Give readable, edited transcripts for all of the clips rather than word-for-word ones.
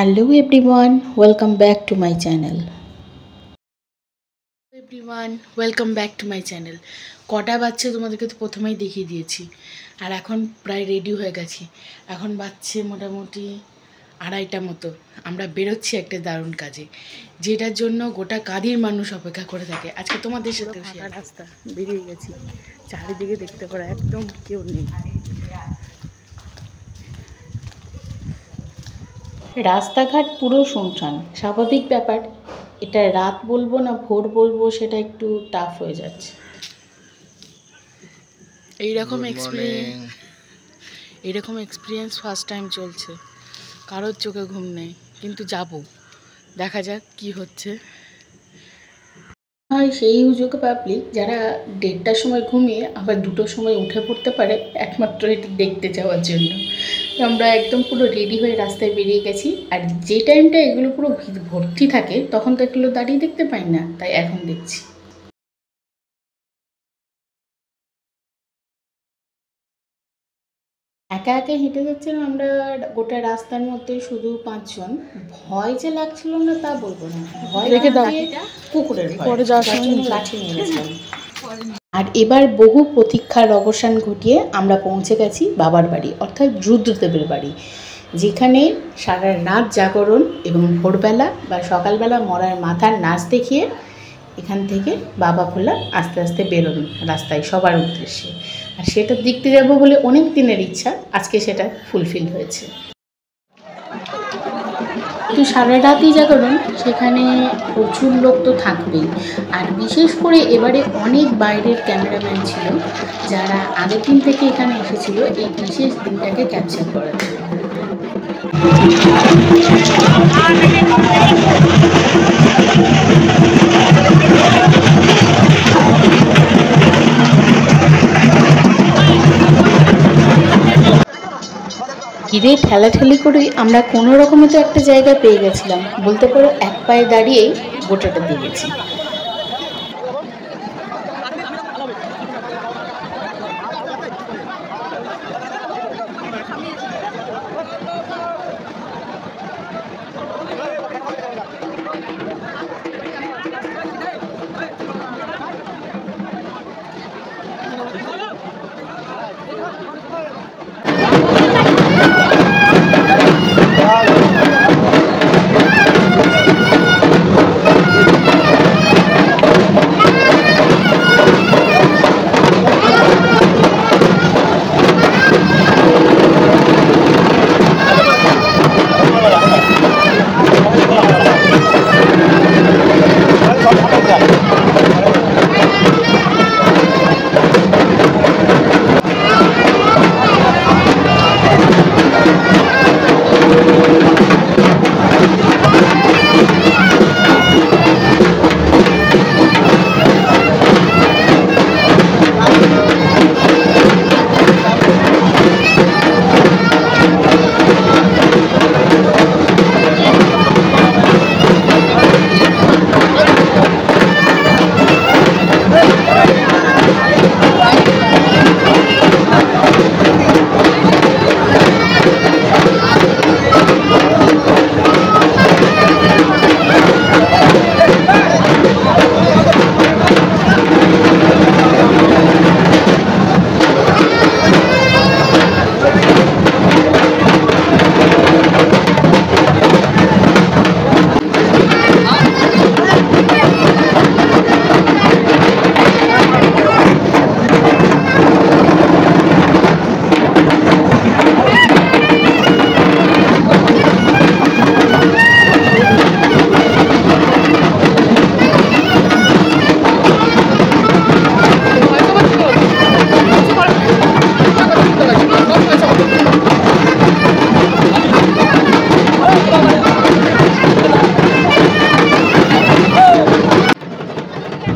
Hello everyone, welcome back to my channel. কটা বাজছে তোমাদেরকে তো প্রথমেই দেখিয়ে দিয়েছি। আর এখন প্রায় রেডি হয়ে গেছি। এখন বাজছে মোটামুটি 2:30 মতো। আমরা বেরোচ্ছি একটা দারুণ কাজে, যেটার জন্য গোটা কাঁদির মানুষ অপেক্ষা করে থাকে। আজকে তোমাদের সাথে রাস্তা বেরিয়ে গেছি, চারিদিকে দেখতে পারো একদম কেউ নেই। রাস্তাঘাট পুরো শুনশান, স্বাভাবিক ব্যাপার। এটা রাত বলবো না ভোর বলবো সেটা একটু টাফ হয়ে যাচ্ছে। এইরকম এক্সপিরিয়েন্স ফার্স্ট টাইম চলছে, কারোর চোখে ঘুম নেই, কিন্তু যাব, দেখা যাক কি হচ্ছে। হয় সেই হুজুকে পাবলিক যারা 1:30টার সময় ঘুমিয়ে আবার 2টোর সময় উঠে পড়তে পারে একমাত্র এটি দেখতে যাওয়ার জন্য। আমরা একদম পুরো রেডি হয়ে রাস্তায় বেরিয়ে গেছি। আর যে টাইমটা এগুলো পুরো ভর্তি থাকে তখন তো এগুলো দাঁড়িয়ে দেখতে পাই না, তাই এখন দেখছি। একা একা হেঁটে যাচ্ছিলাম আমরা গোটা রাস্তার মধ্যে, শুধু 5 জন। ভয় যে লাগছিল না তা বলবো না, ভয় দেখে কুকুরের পরে যাওয়ার সময় লাঠি নিয়ে গেছিলাম। আর এবার বহু প্রতীক্ষার অবসান ঘটিয়ে আমরা পৌঁছে গেছি বাবার বাড়ি, অর্থাৎ রুদ্রদেবের বাড়ি, যেখানে সারা রাত জাগরণ এবং ভোরবেলা বা সকালবেলা মরার মাথার নাচ দেখিয়ে এখান থেকে বাবা ভোলা আস্তে আস্তে বেরোন রাস্তায় সবার উদ্দেশ্যে। আর সেটা দেখতে যাব বলে অনেক দিনের ইচ্ছা, আজকে সেটা ফুলফিল হয়েছে। কিন্তু সারা রাতই জাগরণ, সেখানে প্রচুর লোক তো থাকবেই। আর বিশেষ করে এবারে অনেক বাইরের ক্যামেরাম্যান ছিল, যারা আগের দিন থেকে এখানে এসেছিল এই বিশেষ দিনটাকে ক্যাপচার করার জন্য। ঘিরে ঠেলাঠেলি করেই আমরা কোনো রকমে তো একটা জায়গা পেয়ে গেছিলাম, বলতে পারো এক পায়ে দাঁড়িয়েই গোটাটা দিয়ে গেছি।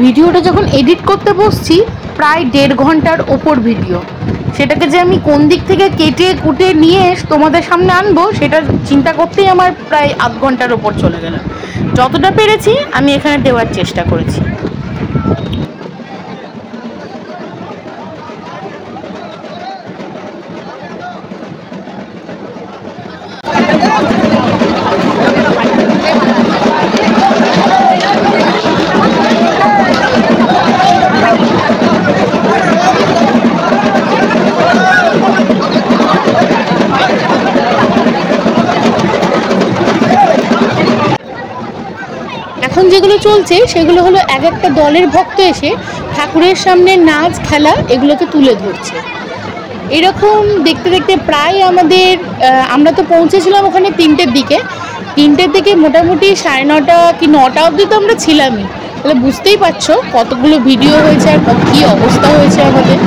ভিডিওটা যখন এডিট করতে বসছি, প্রায় 1.5 ঘন্টার ওপর ভিডিও, সেটাকে যে আমি কোন দিক থেকে কেটে কুটে নিয়ে তোমাদের সামনে আনবো সেটা চিন্তা করতেই আমার প্রায় 1/2 ঘন্টার ওপর চলে গেল। যতটা পেরেছি আমি এখানে দেওয়ার চেষ্টা করেছি। এখন যেগুলো চলছে সেগুলো হলো এক একটা দলের ভক্ত এসে ঠাকুরের সামনে নাচ খেলা এগুলোকে তুলে ধরছে। এরকম দেখতে দেখতে প্রায় আমরা তো পৌঁছেছিলাম ওখানে 3টের দিকে। 3টের দিকে মোটামুটি 9:30 কি 9টা অবধি তো আমরা ছিলামই। তাহলে বুঝতেই পারছো কতগুলো ভিডিও হয়েছে আর কী অবস্থা হয়েছে আমাদের।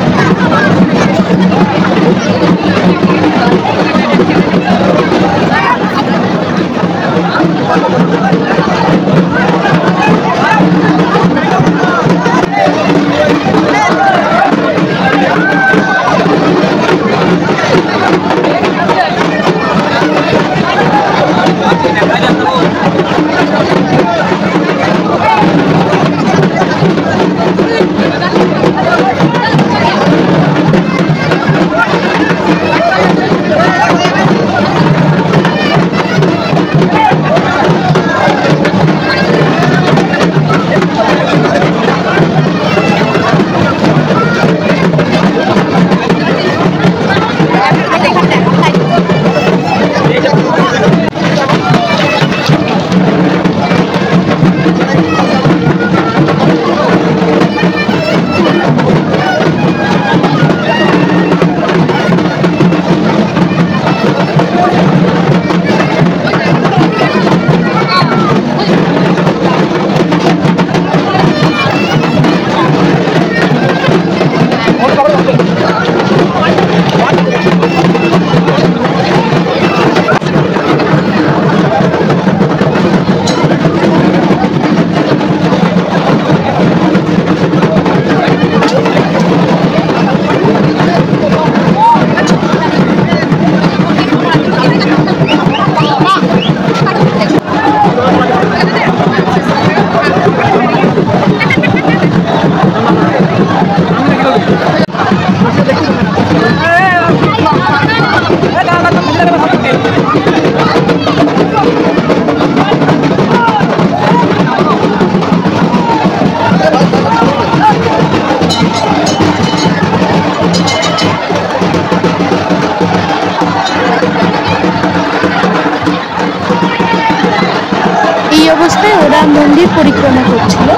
এই অবস্থায় ওরা মন্দির পরিক্রমা করছিল।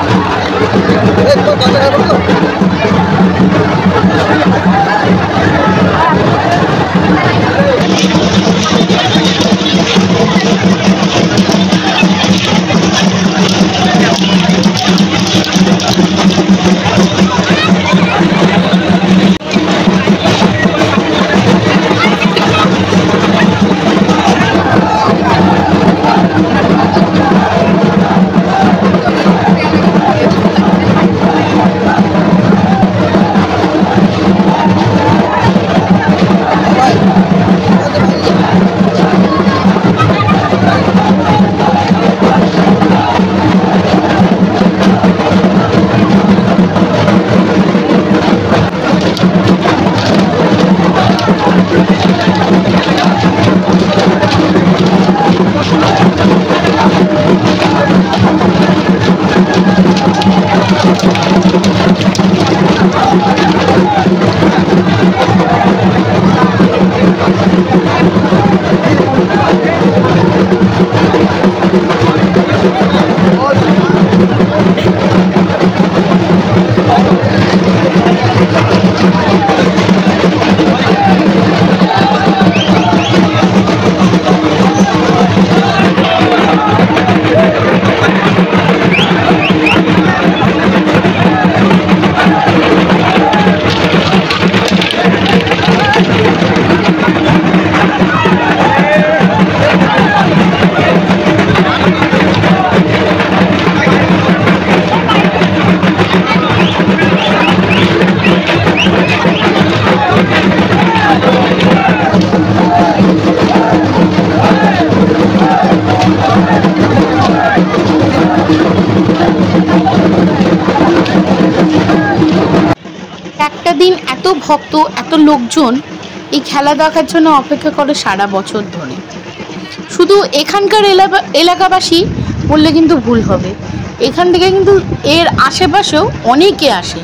দিন এত ভক্ত এত লোকজন এই খেলা দেখার জন্য অপেক্ষা করে সারা বছর ধরে। শুধু এখানকার এলাকাবাসী বললে কিন্তু ভুল হবে, এখান থেকে কিন্তু এর আশেপাশেও অনেকে আসে।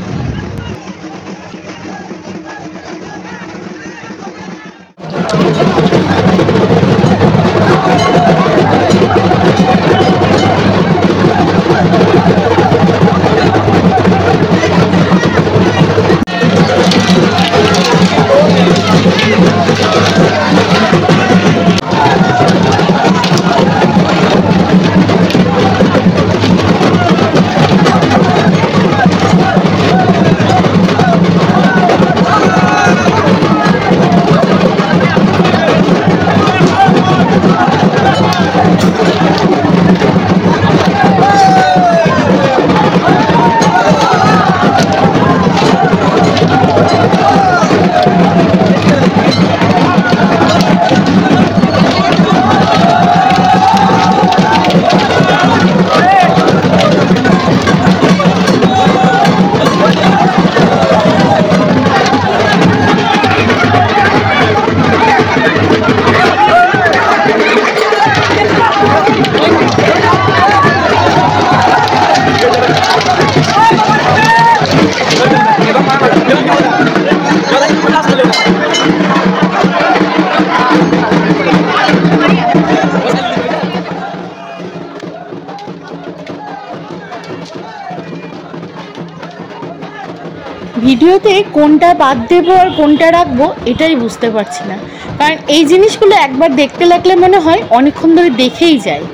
ভিডিওতে কোনটা বাদ দেবো আর কোনটা রাখবো এটাই বুঝতে পারছি না, কারণ এই জিনিসগুলো একবার দেখতে লাগলে মনে হয় অনেকক্ষণ ধরে দেখেই যায়।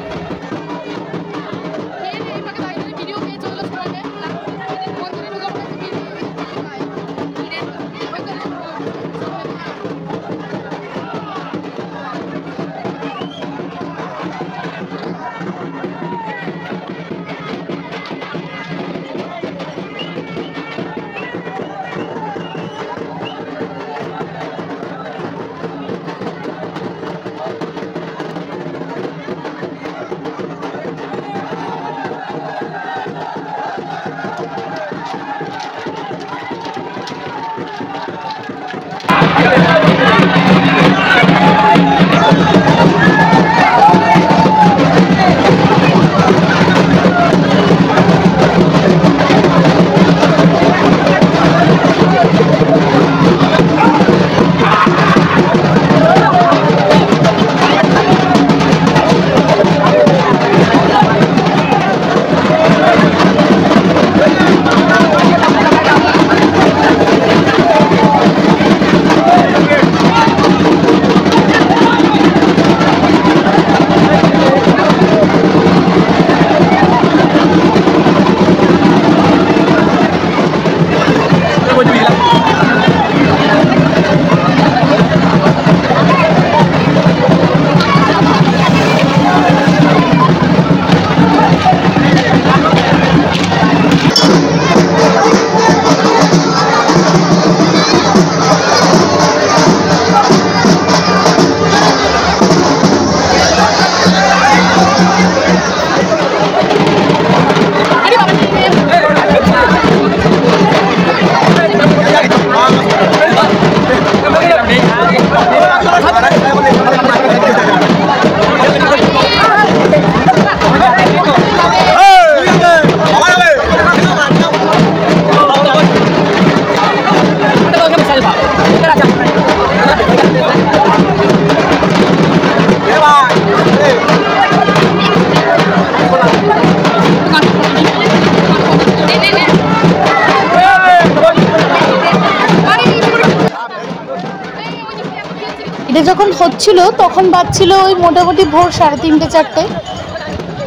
এটা যখন হচ্ছিল তখন বাজছিল ওই মোটামুটি ভোর 3:30 4টে,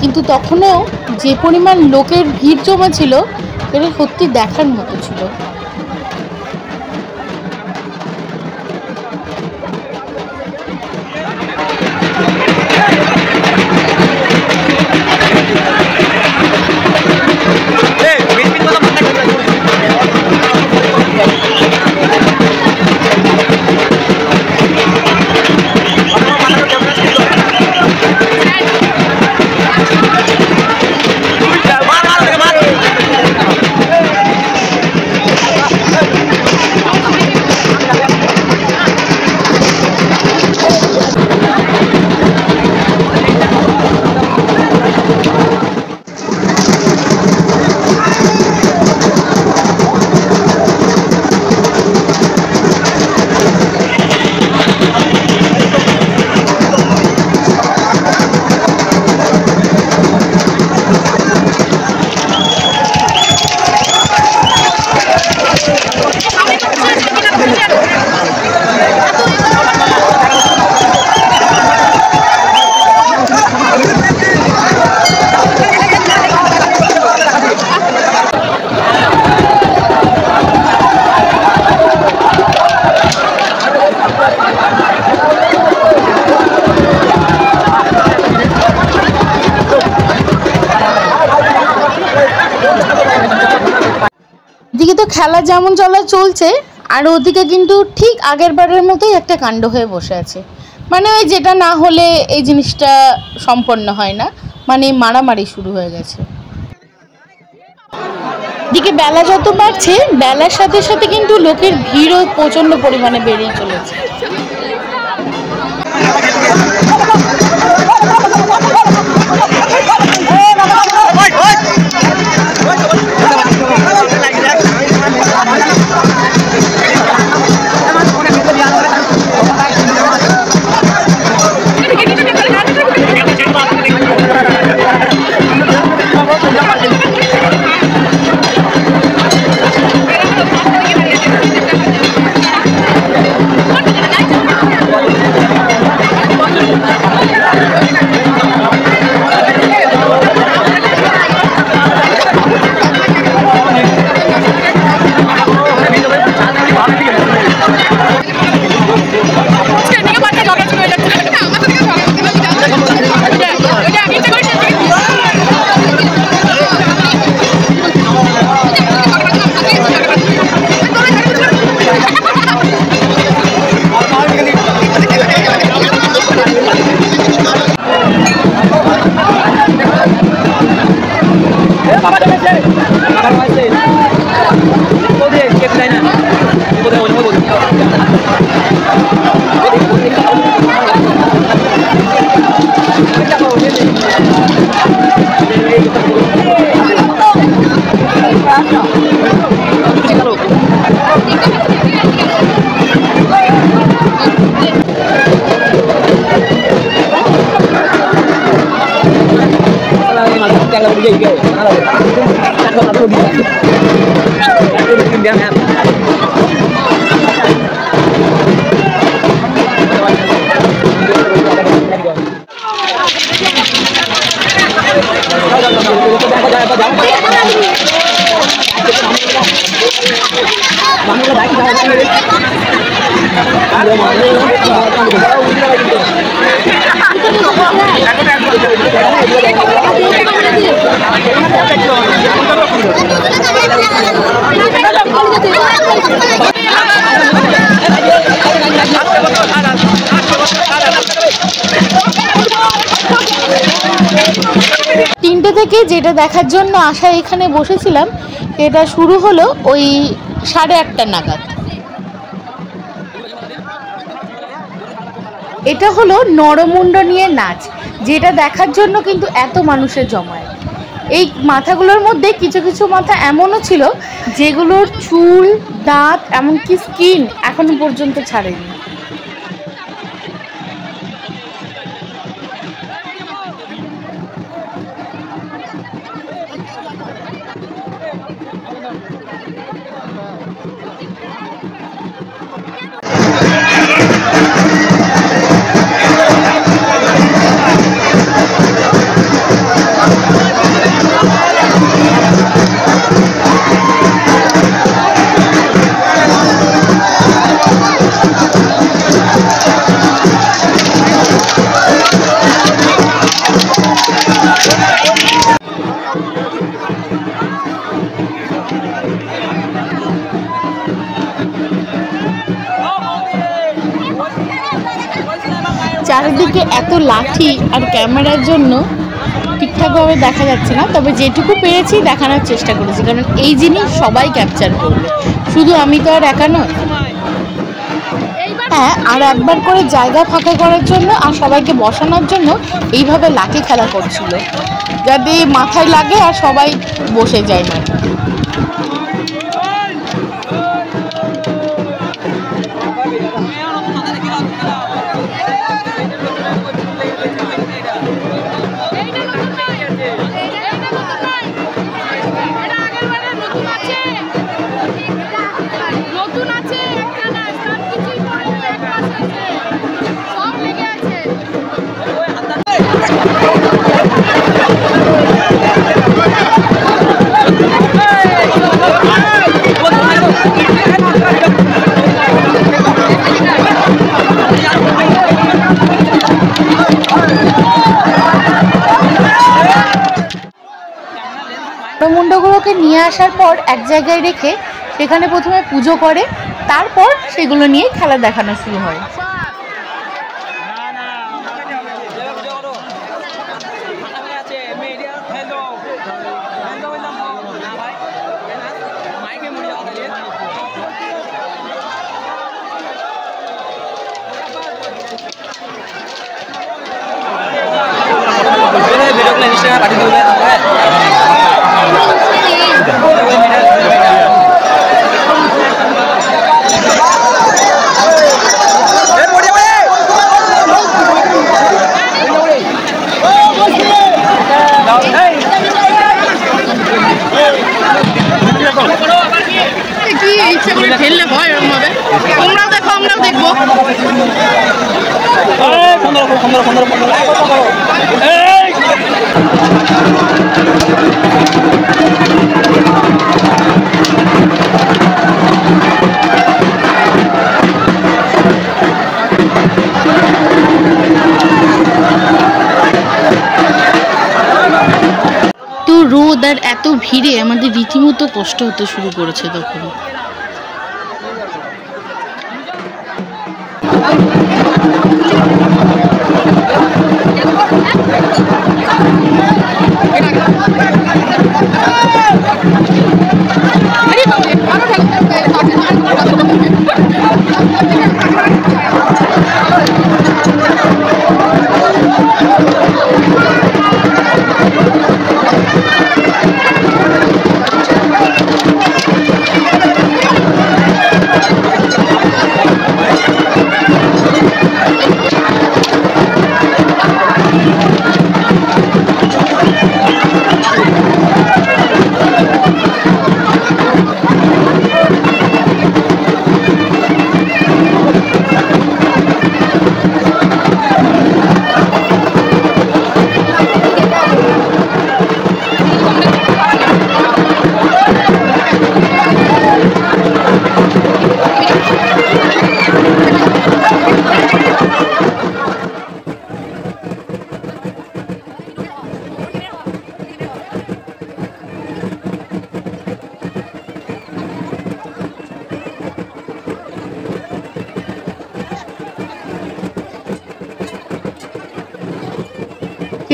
কিন্তু তখনও যে পরিমাণ লোকের ভিড় জমেছিল এটা সত্যি দেখার মতো ছিল। এদিকে তো খেলা যেমন চলছে আর ওদিকে কিন্তু ঠিক আগের বারের মতোই একটা কাণ্ড হয়ে বসে আছে। মানে ওই যেটা না হলে এই জিনিসটা সম্পন্ন হয় না, মানে মারামারি শুরু হয়ে গেছে। এদিকে বেলা যত বাড়ছে বেলার সাথে সাথে কিন্তু লোকের ভিড়ও প্রচণ্ড পরিমাণে বেড়েই চলেছে। তিনটে থেকে যেটা দেখার জন্য আশা এখানে বসেছিলাম এটা শুরু হলো ওই 8:30 নাগাদ। এটা হলো নরমুণ্ড নিয়ে নাচ, যেটা দেখার জন্য কিন্তু এত মানুষের জমায়েত। এই মাথাগুলোর মধ্যে কিছু কিছু মাথা এমনও ছিল যেগুলোর চুল, দাঁত, এমনকি স্কিন এখনো পর্যন্ত ছাড়েনি। চারিদিকে এত লাঠি আর ক্যামেরার জন্য ঠিকঠাকভাবে দেখা যাচ্ছে না, তবে যেটুকু পেরেছি দেখানোর চেষ্টা করেছি, কারণ এই জিনিস সবাই ক্যাপচার করবে, শুধু আমি তো আর একা নয়। হ্যাঁ, আর একবার করে জায়গা ফাঁকা করার জন্য আর সবাইকে বসানোর জন্য এইভাবে লাঠি খেলা করছিল, যাতে মাথায় লাগে আর সবাই বসে যায় না। মুন্ডগুলোকে নিয়ে আসার পর এক জায়গায় রেখে সেখানে প্রথমে পুজো করে, তারপর সেগুলো নিয়ে খেলা দেখানো শুরু হয়। খেললে ভয় এরকম হবে, তোমরাও দেখো আমরাও দেখবো। দাদার এত ভিড়ে আমাদের রীতিমতো কষ্ট হতে শুরু করেছে তখন।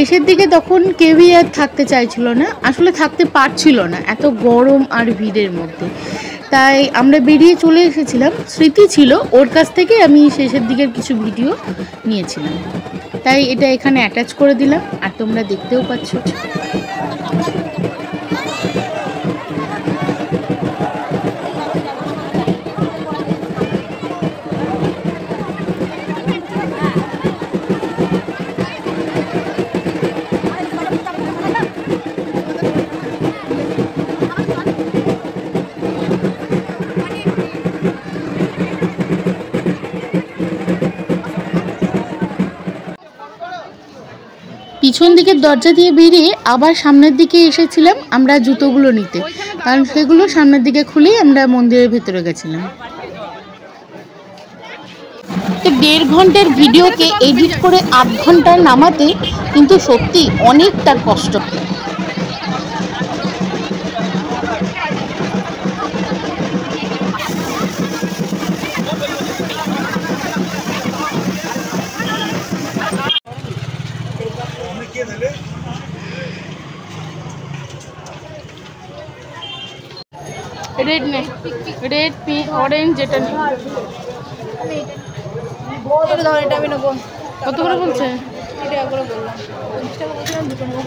শেষের দিকে তখন কেউই আর থাকতে চাইছিল না, আসলে থাকতে পারছিল না এত গরম আর ভিড়ের মধ্যে। তাই আমরা বেরিয়ে চলে এসেছিলাম। স্মৃতি ছিল, ওর কাছ থেকে আমি শেষের দিকের কিছু ভিডিও নিয়েছিলাম, তাই এটা এখানে অ্যাটাচ করে দিলাম আর তোমরা দেখতেও পাচ্ছ। পিছন দিকের দরজা দিয়ে বেরিয়ে আবার সামনের দিকে এসেছিলাম আমরা জুতোগুলো নিতে, কারণ সেগুলো সামনের দিকে খুলেই আমরা মন্দিরের ভেতরে গেছিলাম। 1.5 ঘন্টার ভিডিওকে এডিট করে 8 ঘন্টায় নামাতে কিন্তু সত্যি অনেকটা কষ্ট। রেড নেই, রেড পিঙ্ক অরেঞ্জ যেটা নেই। এটা আমি নেবো। কত করে বলছে? এটা করে বললাম 50 টাকা বলছিলাম, দুটো নেবো।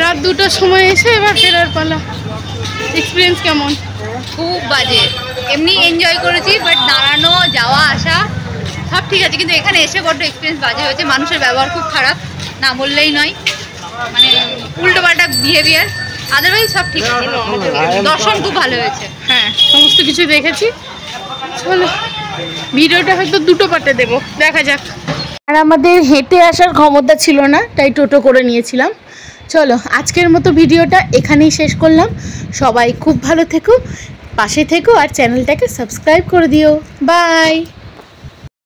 রাত 2টার সময় এসে এবার ফেরার পালা। এক্সপিরিয়েন্স কেমন? খুব বাজে। এমনি এনজয় করেছি, বাট দাঁড়ানো যাওয়া আসা সব ঠিক আছে, কিন্তু এখানে এসে বড্ড এক্সপিরিয়েন্স বাজে হয়েছে। মানুষের ব্যবহার খুব খারাপ, না বললেই নয়, মানে উল্টো পাল্টা বিহেভিয়ার। আদারওয়াইজ সব ঠিক আছে, দর্শন খুব ভালো হয়েছে। হ্যাঁ, সমস্ত কিছু দেখেছি। চলো, ভিডিওটা হয়তো 2টো পার্টে দেবো, দেখা যাক। আর আমাদের হেঁটে আসার ক্ষমতা ছিল না, তাই টোটো করে নিয়েছিলাম। চলো, আজকের মতো ভিডিওটা এখানেই শেষ করলাম। সবাই খুব ভালো থেকো, পাশে থেকো আর চ্যানেলটাকে সাবস্ক্রাইব করে দিও। বাই।